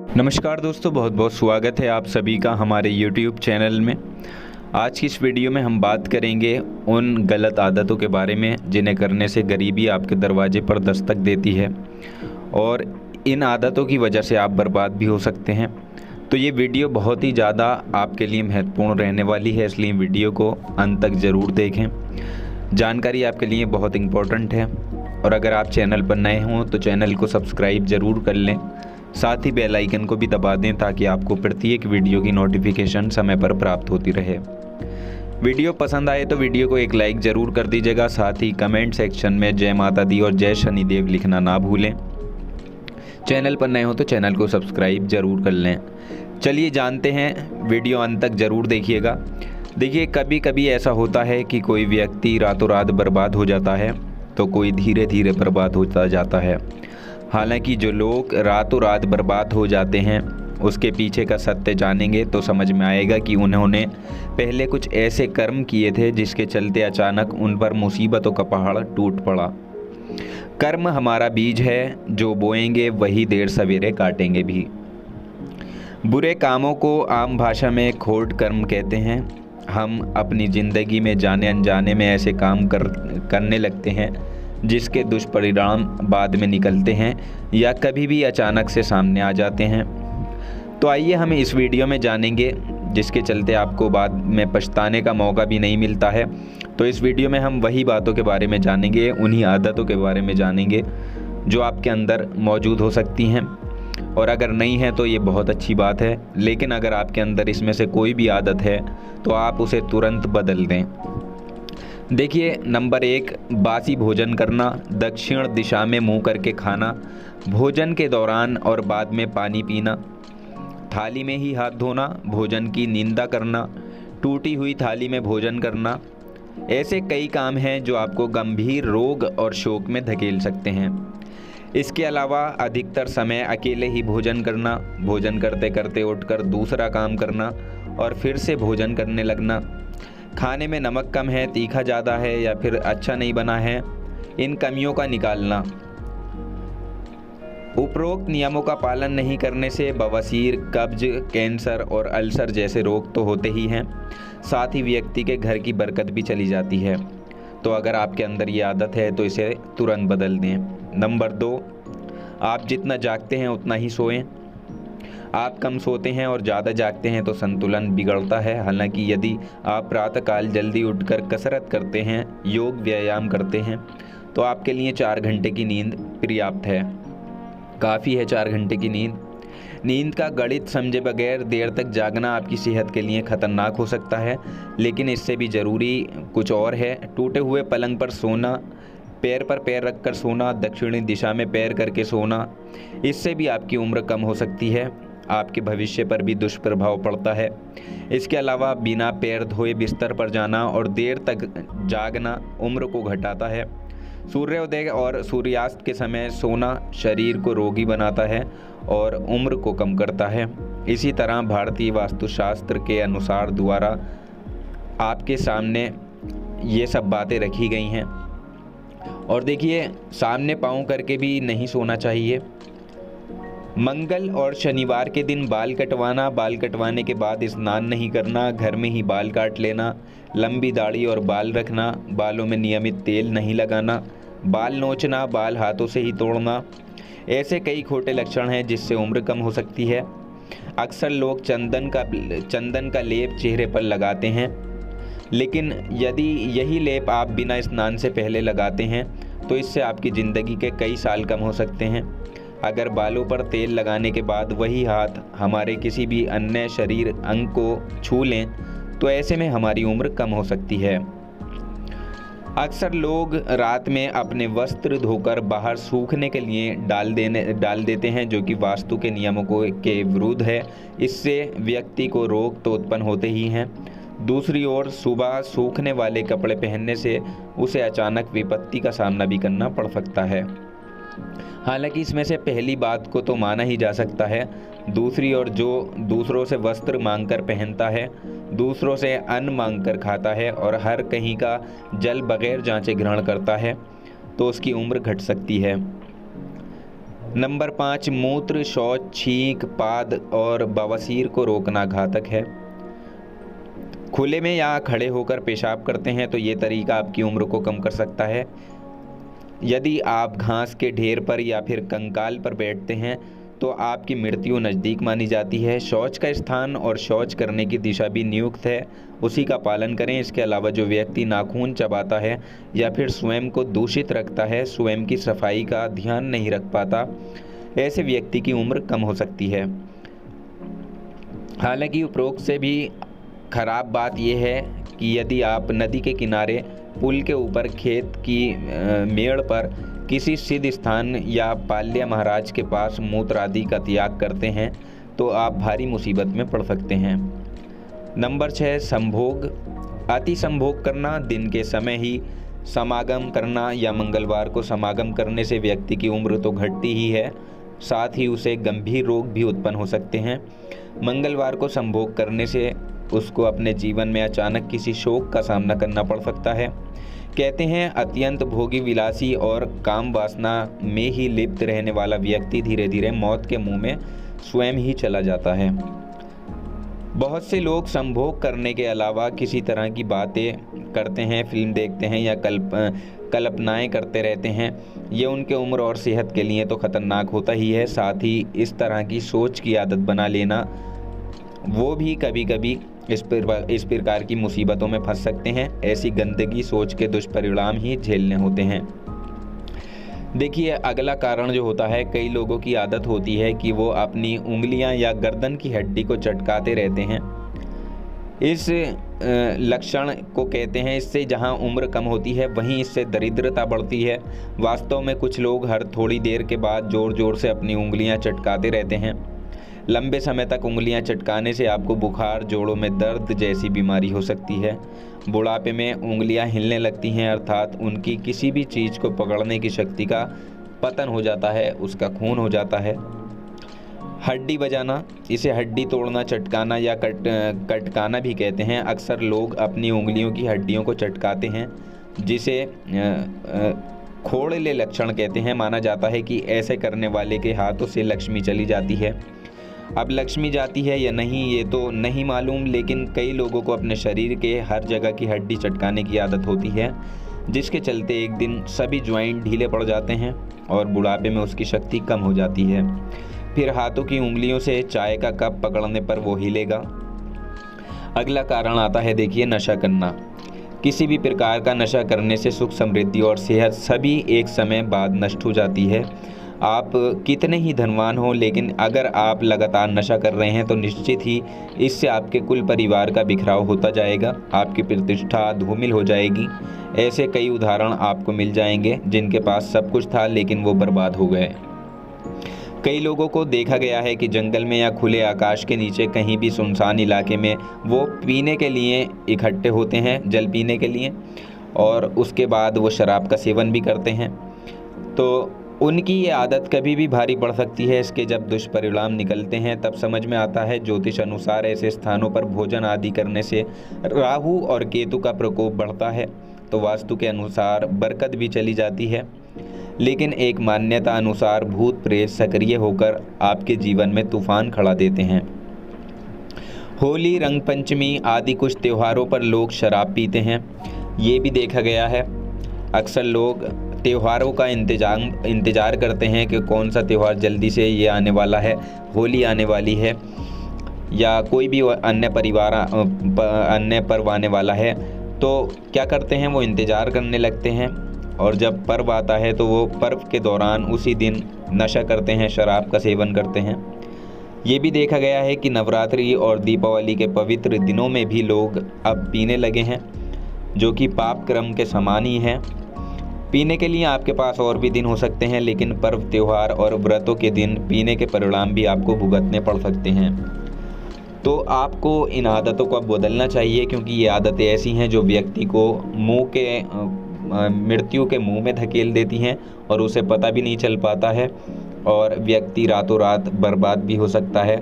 नमस्कार दोस्तों, बहुत बहुत स्वागत है आप सभी का हमारे YouTube चैनल में। आज की इस वीडियो में हम बात करेंगे उन गलत आदतों के बारे में जिन्हें करने से गरीबी आपके दरवाजे पर दस्तक देती है और इन आदतों की वजह से आप बर्बाद भी हो सकते हैं। तो ये वीडियो बहुत ही ज़्यादा आपके लिए महत्वपूर्ण रहने वाली है, इसलिए वीडियो को अंत तक ज़रूर देखें। जानकारी आपके लिए बहुत इम्पोर्टेंट है और अगर आप चैनल पर नए हों तो चैनल को सब्सक्राइब ज़रूर कर लें, साथ ही बेल आइकन को भी दबा दें ताकि आपको प्रत्येक वीडियो की नोटिफिकेशन समय पर प्राप्त होती रहे। वीडियो पसंद आए तो वीडियो को एक लाइक ज़रूर कर दीजिएगा, साथ ही कमेंट सेक्शन में जय माता दी और जय शनिदेव लिखना ना भूलें। चैनल पर नए हो तो चैनल को सब्सक्राइब ज़रूर कर लें। चलिए जानते हैं, वीडियो अंत तक ज़रूर देखिएगा। देखिए, कभी कभी ऐसा होता है कि कोई व्यक्ति रातों रात बर्बाद हो जाता है तो कोई धीरे धीरे बर्बाद होता जाता है। हालांकि जो लोग रातों रात बर्बाद हो जाते हैं उसके पीछे का सत्य जानेंगे तो समझ में आएगा कि उन्होंने पहले कुछ ऐसे कर्म किए थे जिसके चलते अचानक उन पर मुसीबतों का पहाड़ टूट पड़ा। कर्म हमारा बीज है, जो बोएंगे वही देर सवेरे काटेंगे भी। बुरे कामों को आम भाषा में खोट कर्म कहते हैं। हम अपनी ज़िंदगी में जाने अनजाने में ऐसे काम करने लगते हैं जिसके दुष्परिणाम बाद में निकलते हैं या कभी भी अचानक से सामने आ जाते हैं। तो आइए हम इस वीडियो में जानेंगे जिसके चलते आपको बाद में पछताने का मौका भी नहीं मिलता है। तो इस वीडियो में हम वही बातों के बारे में जानेंगे, उन्हीं आदतों के बारे में जानेंगे जो आपके अंदर मौजूद हो सकती हैं, और अगर नहीं है तो ये बहुत अच्छी बात है। लेकिन अगर आपके अंदर इसमें से कोई भी आदत है तो आप उसे तुरंत बदल दें। देखिए, नंबर 1, बासी भोजन करना, दक्षिण दिशा में मुंह करके खाना, भोजन के दौरान और बाद में पानी पीना, थाली में ही हाथ धोना, भोजन की निंदा करना, टूटी हुई थाली में भोजन करना। ऐसे कई काम हैं जो आपको गंभीर रोग और शोक में धकेल सकते हैं। इसके अलावा अधिकतर समय अकेले ही भोजन करना, भोजन करते करते उठकर दूसरा काम करना और फिर से भोजन करने लगना, खाने में नमक कम है, तीखा ज़्यादा है या फिर अच्छा नहीं बना है, इन कमियों का निकालना। उपरोक्त नियमों का पालन नहीं करने से बवासीर, कब्ज, कैंसर और अल्सर जैसे रोग तो होते ही हैं, साथ ही व्यक्ति के घर की बरकत भी चली जाती है। तो अगर आपके अंदर ये आदत है तो इसे तुरंत बदल दें। नंबर 2, आप जितना जागते हैं उतना ही सोएं। आप कम सोते हैं और ज़्यादा जागते हैं तो संतुलन बिगड़ता है। हालांकि यदि आप प्रातःकाल जल्दी उठकर कसरत करते हैं, योग व्यायाम करते हैं तो आपके लिए 4 घंटे की नींद पर्याप्त है, काफ़ी है 4 घंटे की नींद। नींद का गणित समझे बगैर देर तक जागना आपकी सेहत के लिए खतरनाक हो सकता है, लेकिन इससे भी ज़रूरी कुछ और है। टूटे हुए पलंग पर सोना, पैर पर पैर रखकर सोना, दक्षिणी दिशा में पैर करके सोना, इससे भी आपकी उम्र कम हो सकती है, आपके भविष्य पर भी दुष्प्रभाव पड़ता है। इसके अलावा बिना पैर धोए बिस्तर पर जाना और देर तक जागना उम्र को घटाता है। सूर्योदय और सूर्यास्त के समय सोना शरीर को रोगी बनाता है और उम्र को कम करता है। इसी तरह भारतीय वास्तुशास्त्र के अनुसार द्वारा आपके सामने ये सब बातें रखी गई हैं। और देखिए, सामने पाँव करके भी नहीं सोना चाहिए। मंगल और शनिवार के दिन बाल कटवाना, बाल कटवाने के बाद स्नान नहीं करना, घर में ही बाल काट लेना, लंबी दाढ़ी और बाल रखना, बालों में नियमित तेल नहीं लगाना, बाल नोचना, बाल हाथों से ही तोड़ना, ऐसे कई खोटे लक्षण हैं जिससे उम्र कम हो सकती है। अक्सर लोग चंदन का लेप चेहरे पर लगाते हैं, लेकिन यदि यही लेप आप बिना स्नान से पहले लगाते हैं तो इससे आपकी ज़िंदगी के कई साल कम हो सकते हैं। अगर बालों पर तेल लगाने के बाद वही हाथ हमारे किसी भी अन्य शरीर अंग को छू लें तो ऐसे में हमारी उम्र कम हो सकती है। अक्सर लोग रात में अपने वस्त्र धोकर बाहर सूखने के लिए डाल देते हैं, जो कि वास्तु के नियमों के विरुद्ध है। इससे व्यक्ति को रोग तो उत्पन्न होते ही हैं, दूसरी ओर सुबह सूखने वाले कपड़े पहनने से उसे अचानक विपत्ति का सामना भी करना पड़ सकता है। हालांकि इसमें से पहली बात को तो माना ही जा सकता है। दूसरी ओर जो दूसरों से वस्त्र मांगकर पहनता है, दूसरों से अन्न मांगकर खाता है और हर कहीं का जल बगैर जांचे ग्रहण करता है तो उसकी उम्र घट सकती है। नंबर 5, मूत्र, शौच, छींक, पाद और बवासीर को रोकना घातक है। खुले में या खड़े होकर पेशाब करते हैं तो ये तरीका आपकी उम्र को कम कर सकता है। यदि आप घास के ढेर पर या फिर कंकाल पर बैठते हैं तो आपकी मृत्यु नज़दीक मानी जाती है। शौच का स्थान और शौच करने की दिशा भी नियुक्त है, उसी का पालन करें। इसके अलावा जो व्यक्ति नाखून चबाता है या फिर स्वयं को दूषित रखता है, स्वयं की सफाई का ध्यान नहीं रख पाता, ऐसे व्यक्ति की उम्र कम हो सकती है। हालांकि उपरोक्त से भी खराब बात यह है कि यदि आप नदी के किनारे, पुल के ऊपर, खेत की मेड़ पर, किसी सिद्ध स्थान या पाल्या महाराज के पास मूत्र आदि का त्याग करते हैं तो आप भारी मुसीबत में पड़ सकते हैं। नंबर 6, संभोग। अति संभोग करना, दिन के समय ही समागम करना या मंगलवार को समागम करने से व्यक्ति की उम्र तो घटती ही है, साथ ही उसे गंभीर रोग भी उत्पन्न हो सकते हैं। मंगलवार को संभोग करने से उसको अपने जीवन में अचानक किसी शोक का सामना करना पड़ सकता है। कहते हैं अत्यंत भोगी, विलासी और काम वासना में ही लिप्त रहने वाला व्यक्ति धीरे धीरे मौत के मुंह में स्वयं ही चला जाता है। बहुत से लोग संभोग करने के अलावा किसी तरह की बातें करते हैं, फिल्म देखते हैं या कल्पनाएं करते रहते हैं। ये उनके उम्र और सेहत के लिए तो खतरनाक होता ही है, साथ ही इस तरह की सोच की आदत बना लेना वो भी कभी कभी इस प्रकार की मुसीबतों में फंस सकते हैं। ऐसी गंदगी सोच के दुष्परिणाम ही झेलने होते हैं। देखिए, अगला कारण जो होता है, कई लोगों की आदत होती है कि वो अपनी उंगलियां या गर्दन की हड्डी को चटकाते रहते हैं। इस लक्षण को कहते हैं, इससे जहां उम्र कम होती है वहीं इससे दरिद्रता बढ़ती है। वास्तव में कुछ लोग हर थोड़ी देर के बाद ज़ोर ज़ोर से अपनी उंगलियां चटकाते रहते हैं। लंबे समय तक उंगलियां चटकाने से आपको बुखार, जोड़ों में दर्द जैसी बीमारी हो सकती है। बुढ़ापे में उंगलियां हिलने लगती हैं, अर्थात उनकी किसी भी चीज़ को पकड़ने की शक्ति का पतन हो जाता है, उसका खून हो जाता है। हड्डी बजाना, इसे हड्डी तोड़ना, चटकाना या कटकाना भी कहते हैं। अक्सर लोग अपनी उंगलियों की हड्डियों को चटकाते हैं, जिसे खोड़ले लक्षण कहते हैं। माना जाता है कि ऐसे करने वाले के हाथों से लक्ष्मी चली जाती है। अब लक्ष्मी जाती है या नहीं ये तो नहीं मालूम, लेकिन कई लोगों को अपने शरीर के हर जगह की हड्डी चटकाने की आदत होती है, जिसके चलते एक दिन सभी ज्वाइंट ढीले पड़ जाते हैं और बुढ़ापे में उसकी शक्ति कम हो जाती है। फिर हाथों की उंगलियों से चाय का कप पकड़ने पर वो हिलेगा। अगला कारण आता है, देखिए, नशा करना। किसी भी प्रकार का नशा करने से सुख, समृद्धि और सेहत सभी एक समय बाद नष्ट हो जाती है। आप कितने ही धनवान हो, लेकिन अगर आप लगातार नशा कर रहे हैं तो निश्चित ही इससे आपके कुल परिवार का बिखराव होता जाएगा, आपकी प्रतिष्ठा धूमिल हो जाएगी। ऐसे कई उदाहरण आपको मिल जाएंगे जिनके पास सब कुछ था लेकिन वो बर्बाद हो गए। कई लोगों को देखा गया है कि जंगल में या खुले आकाश के नीचे कहीं भी सुनसान इलाके में वो पीने के लिए इकट्ठे होते हैं, जल पीने के लिए, और उसके बाद वो शराब का सेवन भी करते हैं। तो उनकी ये आदत कभी भी भारी पड़ सकती है। इसके जब दुष्परिणाम निकलते हैं तब समझ में आता है। ज्योतिष अनुसार ऐसे स्थानों पर भोजन आदि करने से राहु और केतु का प्रकोप बढ़ता है, तो वास्तु के अनुसार बरकत भी चली जाती है। लेकिन एक मान्यता अनुसार भूत प्रेत सक्रिय होकर आपके जीवन में तूफान खड़ा देते हैं। होली, रंग पंचमी आदि कुछ त्योहारों पर लोग शराब पीते हैं, ये भी देखा गया है। अक्सर लोग त्योहारों का इंतज़ार करते हैं कि कौन सा त्यौहार जल्दी से ये आने वाला है, होली आने वाली है या कोई भी अन्य पर्व आने वाला है। तो क्या करते हैं, वो इंतज़ार करने लगते हैं और जब पर्व आता है तो वो पर्व के दौरान उसी दिन नशा करते हैं, शराब का सेवन करते हैं। ये भी देखा गया है कि नवरात्रि और दीपावली के पवित्र दिनों में भी लोग अब पीने लगे हैं, जो कि पाप कर्म के समान ही है। पीने के लिए आपके पास और भी दिन हो सकते हैं, लेकिन पर्व, त्योहार और व्रतों के दिन पीने के परिणाम भी आपको भुगतने पड़ सकते हैं। तो आपको इन आदतों को अब बदलना चाहिए, क्योंकि ये आदतें ऐसी हैं जो व्यक्ति को मृत्यु के मुंह में धकेल देती हैं और उसे पता भी नहीं चल पाता है, और व्यक्ति रातों रात बर्बाद भी हो सकता है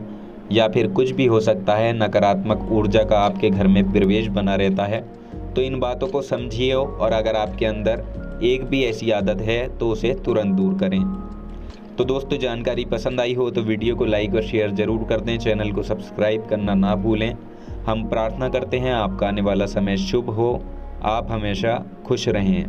या फिर कुछ भी हो सकता है। नकारात्मक ऊर्जा का आपके घर में प्रवेश बना रहता है। तो इन बातों को समझिए और अगर आपके अंदर एक भी ऐसी आदत है तो उसे तुरंत दूर करें। तो दोस्तों जानकारी पसंद आई हो तो वीडियो को लाइक और शेयर ज़रूर कर दें, चैनल को सब्सक्राइब करना ना भूलें। हम प्रार्थना करते हैं आपका आने वाला समय शुभ हो, आप हमेशा खुश रहें।